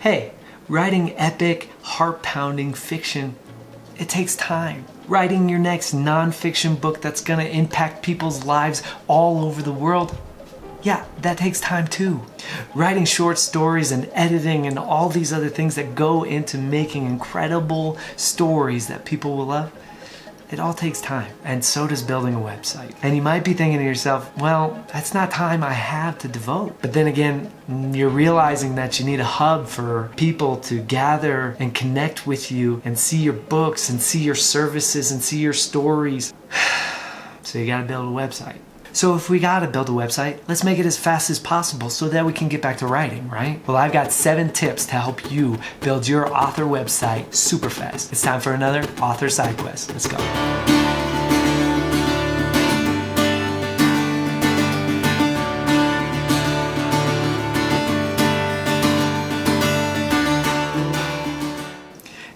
Hey, writing epic, heart-pounding fiction, it takes time. Writing your next non-fiction book that's gonna impact people's lives all over the world, yeah, that takes time too. Writing short stories and editing and all these other things that go into making incredible stories that people will love, it all takes time, and so does building a website. And you might be thinking to yourself, well, that's not time I have to devote. But then again, you're realizing that you need a hub for people to gather and connect with you and see your books and see your services and see your stories. So you gotta build a website. So if we gotta build a website, let's make it as fast as possible so that we can get back to writing, right? Well, I've got 7 tips to help you build your author website super fast. It's time for another author side quest. Let's go.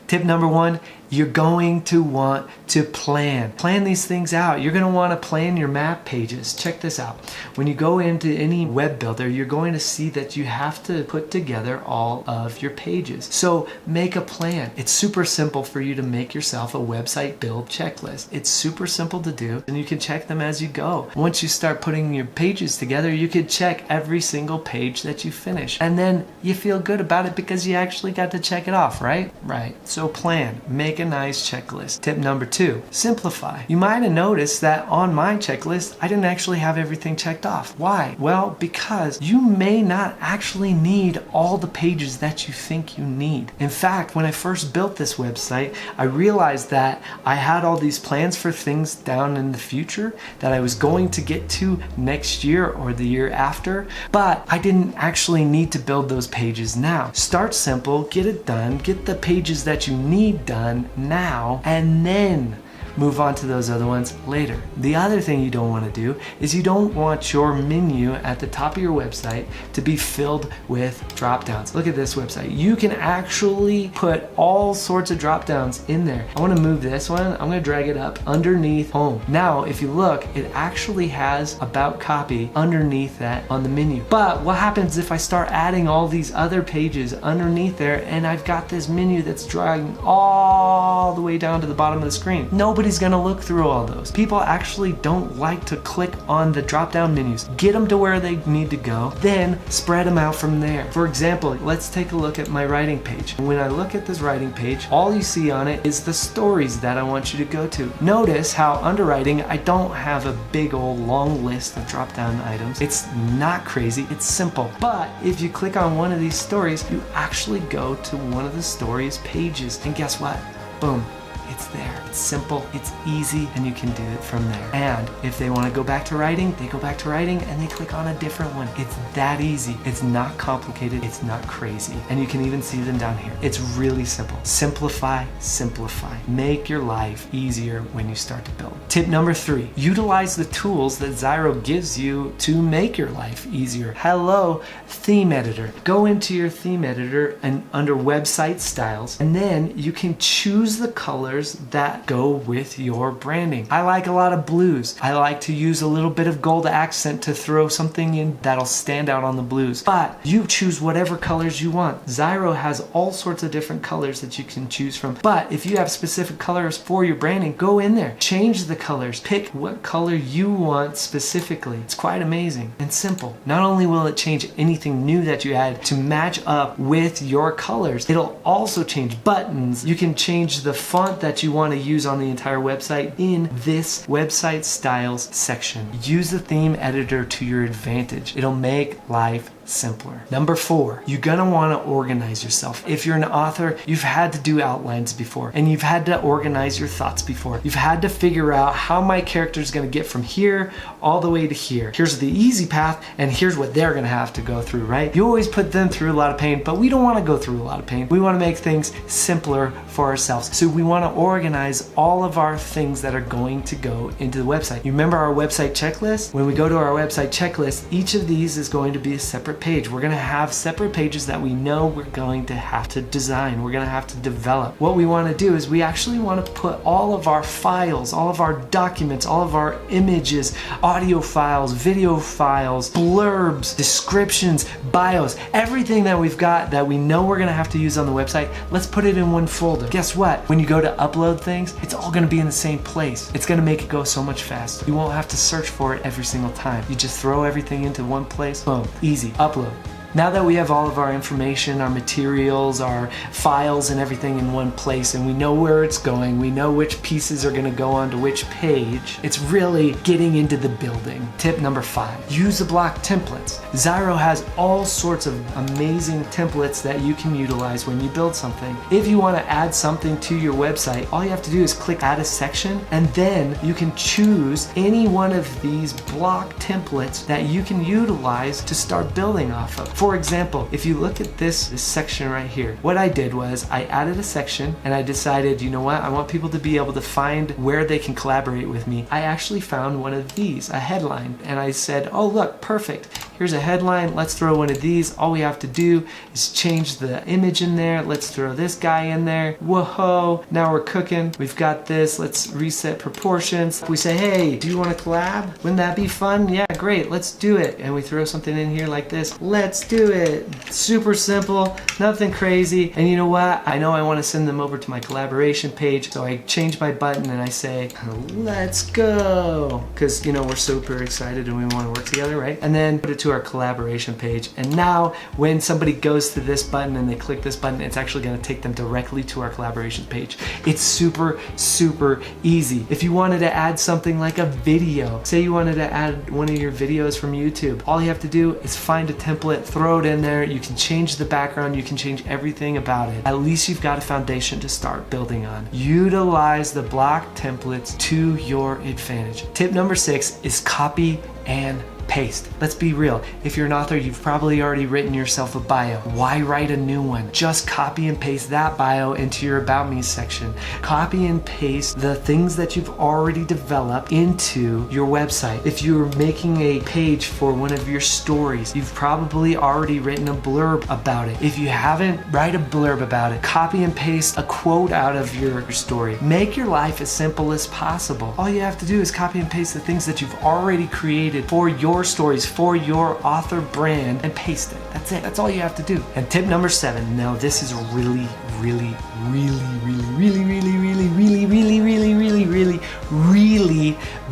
Tip number 1, you're going to want to plan. Plan these things out. You're going to want to plan your map pages. Check this out. When you go into any web builder, you're going to see that you have to put together all of your pages. So make a plan. It's super simple for you to make yourself a website build checklist. It's super simple to do, and you can check them as you go. Once you start putting your pages together, you can check every single page that you finish. And then you feel good about it because you actually got to check it off, right? Right. So plan. Make a nice checklist. Tip number 2, simplify. You might have noticed that on my checklist, I didn't actually have everything checked off. Why? Well, because you may not actually need all the pages that you think you need. In fact, when I first built this website, I realized that I had all these plans for things down in the future that I was going to get to next year or the year after, but I didn't actually need to build those pages now. Start simple, get it done, get the pages that you need done now, and then move on to those other ones later. The other thing you don't want to do is you don't want your menu at the top of your website to be filled with drop downs. Look at this website. You can actually put all sorts of drop downs in there. I want to move this one. I'm going to drag it up underneath home. Now, if you look, it actually has about copy underneath that on the menu. But what happens if I start adding all these other pages underneath there and I've got this menu that's dragging all the way down to the bottom of the screen? Nobody's gonna look through all those. People actually don't like to click on the drop-down menus. Get them to where they need to go, then spread them out from there. For example, let's take a look at my writing page. When I look at this writing page, all you see on it is the stories that I want you to go to. Notice how under writing, I don't have a big old long list of drop-down items. It's not crazy, it's simple. But if you click on one of these stories, you actually go to one of the stories pages, and guess what? Boom. It's there. It's simple, it's easy, and you can do it from there. And if they want to go back to writing, they go back to writing and they click on a different one. It's that easy. It's not complicated. It's not crazy. And you can even see them down here. It's really simple. Simplify, simplify. Make your life easier when you start to build. Tip number 3, utilize the tools that Zyro gives you to make your life easier. Hello, theme editor. Go into your theme editor and under website styles, and then you can choose the colors that go with your branding. I like a lot of blues. I like to use a little bit of gold accent to throw something in that'll stand out on the blues. But you choose whatever colors you want. Zyro has all sorts of different colors that you can choose from. But if you have specific colors for your branding, go in there. Change the colors. Pick what color you want specifically. It's quite amazing and simple. Not only will it change anything new that you add to match up with your colors, it'll also change buttons. You can change the font that you want to use on the entire website in this website styles section. Use the theme editor to your advantage. It'll make life simpler. Number 4, you're gonna want to organize yourself. If you're an author, you've had to do outlines before, and you've had to organize your thoughts before. You've had to figure out how my character is gonna get from here all the way to here. Here's the easy path, and here's what they're gonna have to go through, right? You always put them through a lot of pain, but we don't want to go through a lot of pain. We want to make things simpler for ourselves. So we want to organize all of our things that are going to go into the website. You remember our website checklist? When we go to our website checklist, each of these is going to be a separate separate page. We're gonna have separate pages that we know we're going to have to design. We're gonna have to develop. What we wanna do is we actually wanna put all of our files, all of our documents, all of our images, audio files, video files, blurbs, descriptions, bios, everything that we've got that we know we're gonna have to use on the website, let's put it in one folder. Guess what? When you go to upload things, it's all gonna be in the same place. It's gonna make it go so much faster. You won't have to search for it every single time. You just throw everything into one place, boom, easy, upload. Now that we have all of our information, our materials, our files and everything in one place, and we know where it's going, we know which pieces are gonna go onto which page, it's really getting into the building. Tip number 5, use the block templates. Zyro has all sorts of amazing templates that you can utilize when you build something. If you wanna add something to your website, all you have to do is click add a section, and then you can choose any one of these block templates that you can utilize to start building off of. For example, if you look at this section right here, what I did was I added a section and I decided, you know what, I want people to be able to find where they can collaborate with me. I actually found one of these, a headline, and I said, oh look, perfect. Here's a headline, let's throw one of these. All we have to do is change the image in there. Let's throw this guy in there. Whoa, now we're cooking. We've got this, let's reset proportions. We say, hey, do you want to collab? Wouldn't that be fun? Yeah, great, let's do it. And we throw something in here like this. Let's do it. Super simple, nothing crazy. And you know what? I know I want to send them over to my collaboration page. So I change my button and I say, let's go. Because, you know, we're super excited and we want to work together, right? And then put it to our collaboration page. And now when somebody goes to this button and they click this button, it's actually going to take them directly to our collaboration page. It's super, super easy. If you wanted to add something like a video, say you wanted to add one of your videos from YouTube, all you have to do is find a template, throw it in there. You can change the background. You can change everything about it. At least you've got a foundation to start building on. Utilize the block templates to your advantage. Tip number 6 is copy and paste. Let's be real. If you're an author, you've probably already written yourself a bio. Why write a new one? Just copy and paste that bio into your About Me section. Copy and paste the things that you've already developed into your website. If you're making a page for one of your stories, you've probably already written a blurb about it. If you haven't, write a blurb about it. Copy and paste a quote out of your story. Make your life as simple as possible. All you have to do is copy and paste the things that you've already created for your stories, for your author brand, and paste it. That's it. That's all you have to do. And tip number 7. Now this is really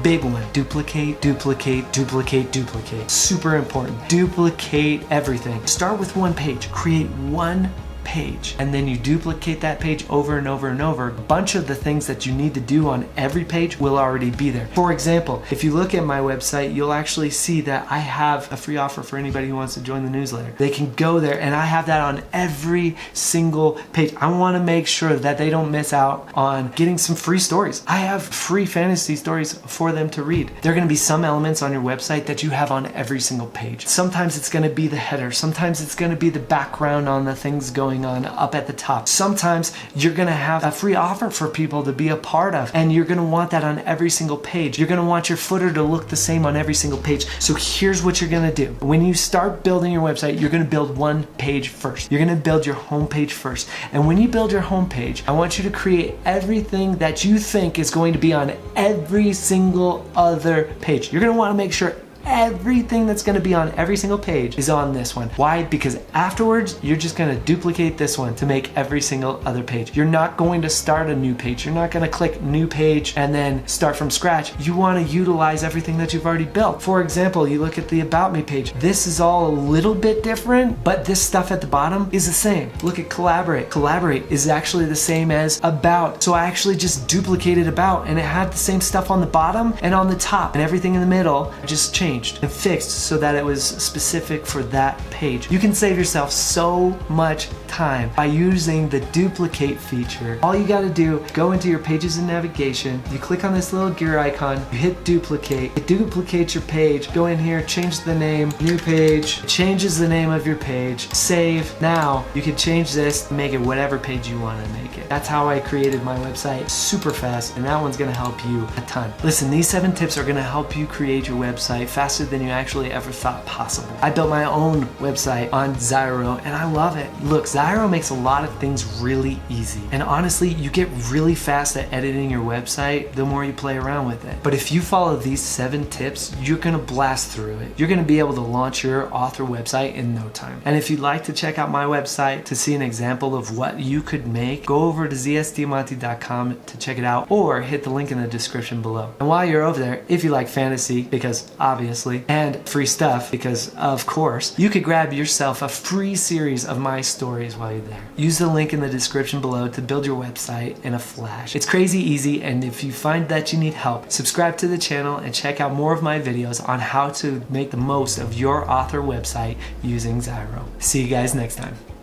big one. Duplicate, duplicate, duplicate, duplicate. Super important. Duplicate everything. Start with one page. Create one page, and then you duplicate that page over and over and over. A bunch of the things that you need to do on every page will already be there. For example, if you look at my website, you'll actually see that I have a free offer for anybody who wants to join the newsletter. They can go there, and I have that on every single page. I want to make sure that they don't miss out on getting some free stories. I have free fantasy stories for them to read. There are going to be some elements on your website that you have on every single page. Sometimes it's going to be the header. Sometimes it's going to be the background on the things going on up at the top. Sometimes you're going to have a free offer for people to be a part of, and you're going to want that on every single page. You're going to want your footer to look the same on every single page. So here's what you're going to do. When you start building your website, you're going to build one page first. You're going to build your home page first. And when you build your home page, I want you to create everything that you think is going to be on every single other page. You're going to want to make sure everything that's going to be on every single page is on this one. Why? Because afterwards, you're just going to duplicate this one to make every single other page. You're not going to start a new page. You're not going to click new page and then start from scratch. You want to utilize everything that you've already built. For example, you look at the About Me page. This is all a little bit different, but this stuff at the bottom is the same. Look at Collaborate. Collaborate is actually the same as About. So I actually just duplicated About, and it had the same stuff on the bottom and on the top, and everything in the middle just changed and fixed so that it was specific for that page. You can save yourself so much time by using the duplicate feature. All you got to do, go into your pages and navigation, you click on this little gear icon, you hit duplicate, it duplicates your page, go in here, change the name, new page, it changes the name of your page, save. Now you can change this to make it whatever page you want to make it. That's how I created my website super fast, and that one's going to help you a ton. Listen, these 7 tips are going to help you create your website faster faster than you actually ever thought possible. I built my own website on Zyro and I love it. Look, Zyro makes a lot of things really easy. And honestly, you get really fast at editing your website the more you play around with it. But if you follow these 7 tips, you're gonna blast through it. You're gonna be able to launch your author website in no time. And if you'd like to check out my website to see an example of what you could make, go over to zsdiamante.com to check it out, or hit the link in the description below. And while you're over there, if you like fantasy, because obviously, and free stuff, because of course, you could grab yourself a free series of my stories while you're there. Use the link in the description below to build your website in a flash. It's crazy easy, and if you find that you need help, subscribe to the channel and check out more of my videos on how to make the most of your author website using Zyro. See you guys next time.